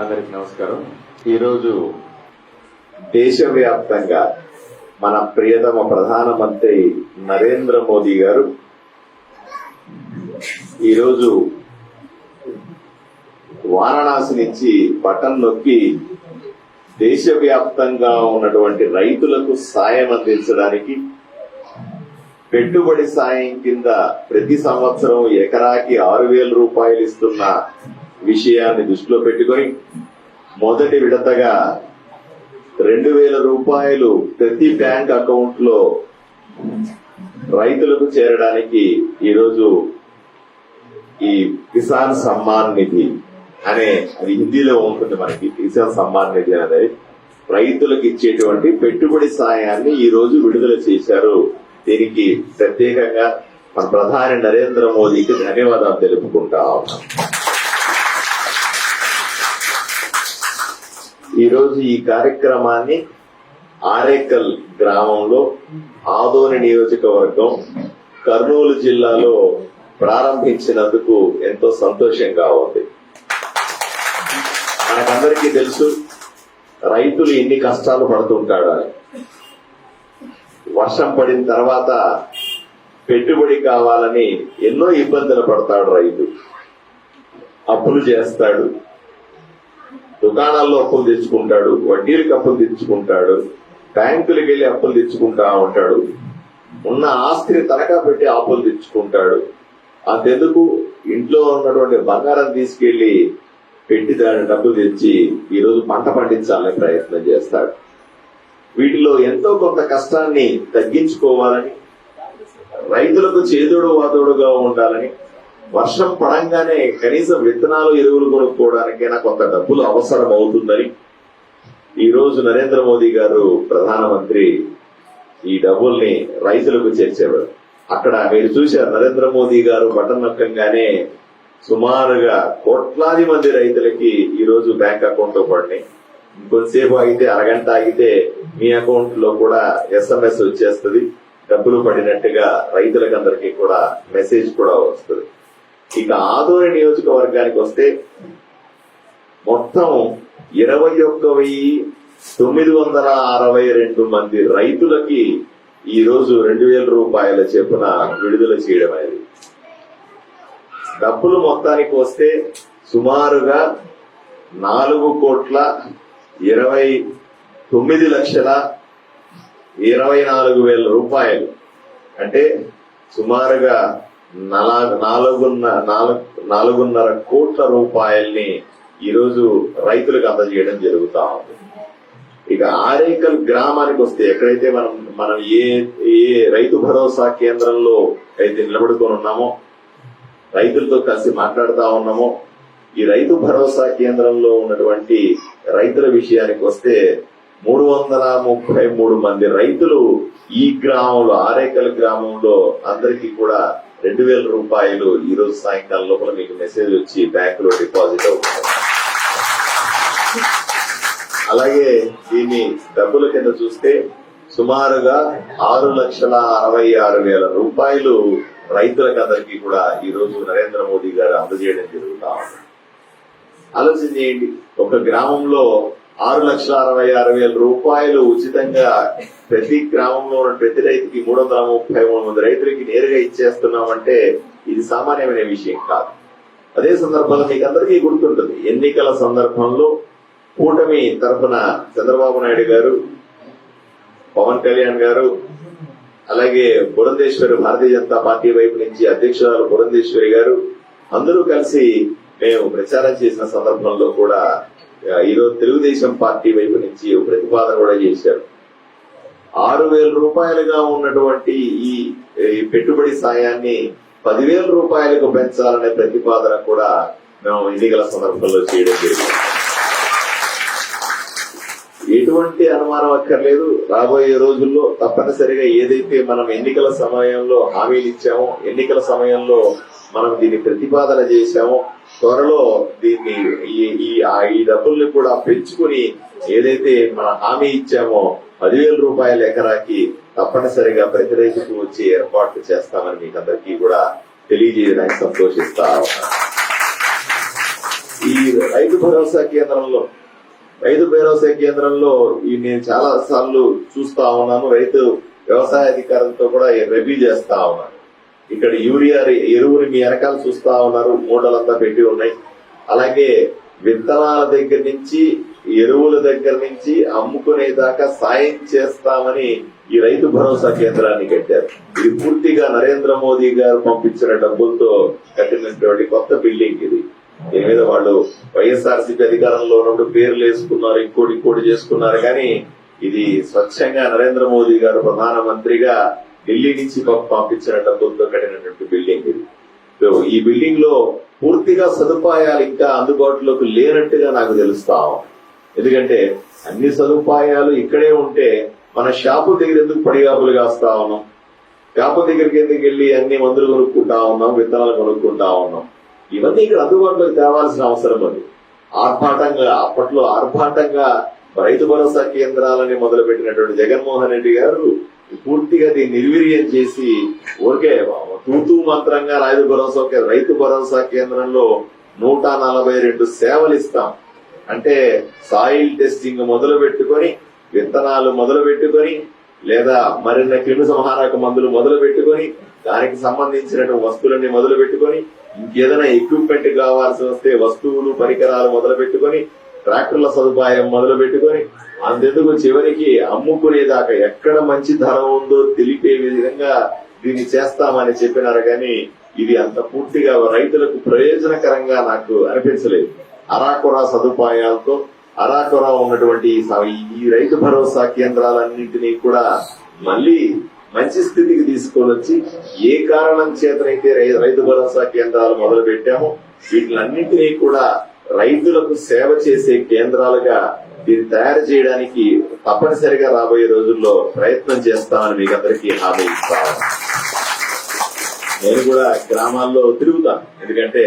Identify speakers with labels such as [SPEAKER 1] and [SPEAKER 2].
[SPEAKER 1] అందరికి నమస్కారం. ఈరోజు దేశవ్యాప్తంగా మన ప్రియతమ ప్రధానమంత్రి నరేంద్ర మోదీ గారు ఈరోజు వారణాసి నుంచి బటన్ నొక్కి దేశవ్యాప్తంగా ఉన్నటువంటి రైతులకు సాయం అందించడానికి పెట్టుబడి సాయం కింద ప్రతి సంవత్సరం ఎకరాకి 6,000 రూపాయలు ఇస్తున్న విషయాన్ని దృష్టిలో పెట్టుకొని మొదటి విడతగా 2,000 రూపాయలు ప్రతి బ్యాంక్ అకౌంట్ లో రైతులకు చేరడానికి ఈరోజు ఈ కిసాన్ సమ్మాన్ నిధి అనే, అది హిందీలో ఉంటుంది మనకి, కిసాన్ సమ్మాన్ నిధి అనేది రైతులకు ఇచ్చేటువంటి పెట్టుబడి సాయాన్ని ఈ రోజు విడుదల చేశారు. దీనికి ప్రత్యేకంగా మన ప్రధాని నరేంద్ర మోదీకి ధన్యవాదాలు తెలుపుకుంటా ఉన్నాం. ఈరోజు ఈ కార్యక్రమాన్ని ఆరేకల్ గ్రామంలో ఆదోని నియోజకవర్గం కర్నూలు జిల్లాలో ప్రారంభించినందుకు ఎంతో సంతోషంగా ఉంది. మనకందరికీ తెలుసు రైతులు ఎన్ని కష్టాలు పడుతుంటాడు. వర్షం పడిన తర్వాత పెట్టుబడి కావాలని ఎన్నో ఇబ్బందులు పడతాడు రైతు. అప్పులు చేస్తాడు, దుకాణాల్లో అప్పులు తెచ్చుకుంటాడు, వడ్డీలకు అప్పులు తెచ్చుకుంటాడు, బ్యాంకులకు వెళ్లి అప్పులు తెచ్చుకుంటా ఉంటాడు, ఉన్న ఆస్తిని తనఖా పెట్టి అప్పులు తెచ్చుకుంటాడు. అంతెందుకు ఇంట్లో ఉన్నటువంటి బంగారం తీసుకెళ్లి పెట్టి దాని డబ్బులు తెచ్చి ఈరోజు పంట పండించాలనే ప్రయత్నం చేస్తాడు. వీటిలో ఎంతో కొంత కష్టాన్ని తగ్గించుకోవాలని, రైతులకు చేదోడు వాదోడుగా ఉండాలని, వర్షం పడంగానే కనీసం విత్తనాలు ఎరువులు కొనుక్కోవడానికైనా కొంత డబ్బులు అవసరం అవుతుందని ఈ రోజు నరేంద్ర మోదీ గారు ప్రధానమంత్రి ఈ డబ్బుల్ని రైతులకు చేర్చేవారు. అక్కడ మీరు చూశారు, నరేంద్ర మోదీ గారు బటన్ నొక్కంగానే సుమారుగా కోట్లాది మంది రైతులకి ఈ రోజు బ్యాంక్ అకౌంట్ లో పడినాయి. ఇంకొంతసేపు ఆగితే, అరగంట ఆగితే మీ అకౌంట్ లో కూడా SMS వచ్చేస్తుంది, డబ్బులు పడినట్టుగా రైతులకు అందరికీ కూడా మెసేజ్ కూడా వస్తుంది. ఇక ఆదోని నియోజకవర్గానికి వస్తే మొత్తం 21,962 మంది రైతులకి ఈ రోజు 2,000 రూపాయల చొప్పున విడుదల చేయడం అనేది. డబ్బులు మొత్తానికి వస్తే సుమారుగా 4,29,24,000 రూపాయలు, అంటే సుమారుగా 4.5 కోట్ల రూపాయల్ని ఈరోజు రైతులకు అందజేయడం జరుగుతా ఉంది. ఇక ఆరేకల్ గ్రామానికి వస్తే, ఎక్కడైతే మనం ఏ రైతు భరోసా కేంద్రంలో అయితే నిలబడుకొని ఉన్నామో, రైతులతో కలిసి మాట్లాడుతా ఉన్నామో, ఈ రైతు భరోసా కేంద్రంలో ఉన్నటువంటి రైతుల విషయానికి వస్తే 333 మంది రైతులు ఈ గ్రామంలో, ఆరేకల్ గ్రామంలో అందరికీ కూడా 2,000 రూపాయలు ఈ రోజు సాయంకాలం లోపల మీకు మెసేజ్ వచ్చి బ్యాంకులో డిపాజిట్ అవుతుంది. అలాగే దీన్ని డబ్బుల కింద చూస్తే సుమారుగా 6,66,000 రూపాయలు రైతులకు అందరికీ కూడా ఈ రోజు నరేంద్ర మోదీ గారు అందజేయడం జరుగుతా ఉంది. ఆలోచన చేయండి, ఒక గ్రామంలో 6,66,000 రూపాయలు ఉచితంగా ప్రతి గ్రామంలో ఉన్న ప్రతి రైతుకి 333 మంది రైతులకి నేరుగా ఇచ్చేస్తున్నామంటే ఇది సామాన్యమైన విషయం కాదు. అదే సందర్భంలో మీకు అందరికీ గుర్తుంటుంది, ఎన్నికల సందర్భంలో కూటమి తరఫున చంద్రబాబు నాయుడు గారు, పవన్ కళ్యాణ్ గారు, అలాగే పురంధేశ్వరి, భారతీయ జనతా పార్టీ వైపు నుంచి అధ్యక్షురాలు పురంధేశ్వరి గారు అందరూ కలిసి మేము ప్రచారం చేసిన సందర్భంలో కూడా ఈరోజు తెలుగుదేశం పార్టీ వైపు నుంచి ప్రతిపాదన కూడా చేశారు. 6,000 రూపాయలుగా ఉన్నటువంటి ఈ పెట్టుబడి సాయాన్ని 10,000 రూపాయలకు పెంచాలనే ప్రతిపాదన కూడా మేము ఎన్నికల సందర్భంలో చేయడం జరిగింది. ఎటువంటి అనుమానం అక్కర్లేదు, రాబోయే రోజుల్లో తప్పనిసరిగా ఏదైతే మనం ఎన్నికల సమయంలో హామీలు ఇచ్చామో, ఎన్నికల సమయంలో మనం దీన్ని ప్రతిపాదన చేశామో, త్వరలో దీన్ని ఈ డబ్బుల్ని కూడా పెంచుకుని ఏదైతే మన హామీ ఇచ్చామో 10,000 రూపాయల ఎకరాకి తప్పనిసరిగా ప్రతి రైతుకు వచ్చి ఏర్పాట్లు చేస్తామని మీకు అందరికీ కూడా తెలియజేయడానికి సంతోషిస్తా. ఈ రైతు భరోసా కేంద్రంలో ఈ నేను చాలా సార్లు చూస్తా ఉన్నాను. రైతు వ్యవసాయ అధికారులతో కూడా రివ్యూ చేస్తా ఉన్నాను. ఇక్కడ యూరియా ఎరువుని మీ వెనకాల చూస్తా ఉన్నారు, మూటలంతా పెట్టి ఉన్నాయి. అలాగే విత్తనాల దగ్గర నుంచి ఎరువుల దగ్గర నుంచి అమ్ముకునే దాకా సాయం చేస్తామని ఈ రైతు భరోసా కేంద్రాన్ని కట్టారు. ఇది పూర్తిగా నరేంద్ర మోదీ గారు పంపించిన డబ్బులతో కట్టినటువంటి కొత్త బిల్డింగ్ ఇది. దీని మీద వాళ్ళు వైఎస్ఆర్సీపీ అధికారంలో ఉన్నప్పుడు పేర్లు వేసుకున్నారు, ఇంకోటి చేసుకున్నారు. కానీ ఇది స్వచ్ఛంగా నరేంద్ర మోదీ గారు ప్రధానమంత్రిగా ఢిల్లీ నుంచి పంపించిన డబ్బులతో కట్టినటువంటి బిల్డింగ్ ఇది. ఈ బిల్డింగ్ లో పూర్తిగా సదుపాయాలు ఇంకా అందుబాటులోకి లేనట్టుగా నాకు తెలుస్తా ఉంది. ఎందుకంటే అన్ని సదుపాయాలు ఇక్కడే ఉంటే మన షాపు దగ్గర ఎందుకు పడిగాపులు కాస్తా ఉన్నాం, షాపు దగ్గరికి ఎందుకు వెళ్ళి అన్ని మందులు కొనుక్కుంటా ఉన్నాం, విత్తనాలు కొనుక్కుంటా ఉన్నాం. ఇవన్నీ ఇక్కడ అందుబాటులోకి తేవాల్సిన అవసరం ఉంది. అప్పట్లో ఆర్భాటంగా రైతు భరోసా కేంద్రాలని మొదలు పెట్టినటువంటి జగన్మోహన్ రెడ్డి గారు పూర్తిగా దీన్ని నిర్వీర్యం చేసి ఊరికే తూతూ మంత్రంగా రైతు భరోసా కేంద్రంలో 142 సేవలు ఇస్తాం అంటే సాయిల్ టెస్టింగ్ మొదలు పెట్టుకొని, విత్తనాలు మొదలు పెట్టుకొని, లేదా మరిన్న క్రిమి సంహారక మందులు మొదలు పెట్టుకొని, దానికి సంబంధించిన వస్తువులన్నీ మొదలు పెట్టుకొని, ఇంకేదైనా ఎక్విప్మెంట్ కావాల్సి వస్తే వస్తువులు పరికరాలు మొదలు పెట్టుకొని, ట్రాక్టర్ల సదుపాయం మొదలు పెట్టుకొని, అంతెందుకు చివరికి అమ్ముకునేదాకా ఎక్కడ మంచి ధర ఉందో తెలిపే విధంగా దీన్ని చేస్తామని చెప్పినారు. కానీ ఇది అంత పూర్తిగా రైతులకు ప్రయోజనకరంగా నాకు అనిపించలేదు. అరాకొరా సదుపాయాలతో అరాకొరా ఉన్నటువంటి ఈ రైతు భరోసా కేంద్రాలన్నింటినీ కూడా మళ్లీ మంచి స్థితికి తీసుకొని వచ్చి, ఏ కారణం చేతనైతే రైతు భరోసా కేంద్రాలు మొదలు పెట్టామో వీటిలన్నింటినీ కూడా రైతులకు సేవ చేసే కేంద్రాలుగా దీన్ని తయారు చేయడానికి తప్పనిసరిగా రాబోయే రోజుల్లో ప్రయత్నం చేస్తామని మీకు అందరికీ హామీ ఇస్తాను. నేను కూడా గ్రామాల్లో తిరుగుతాను, ఎందుకంటే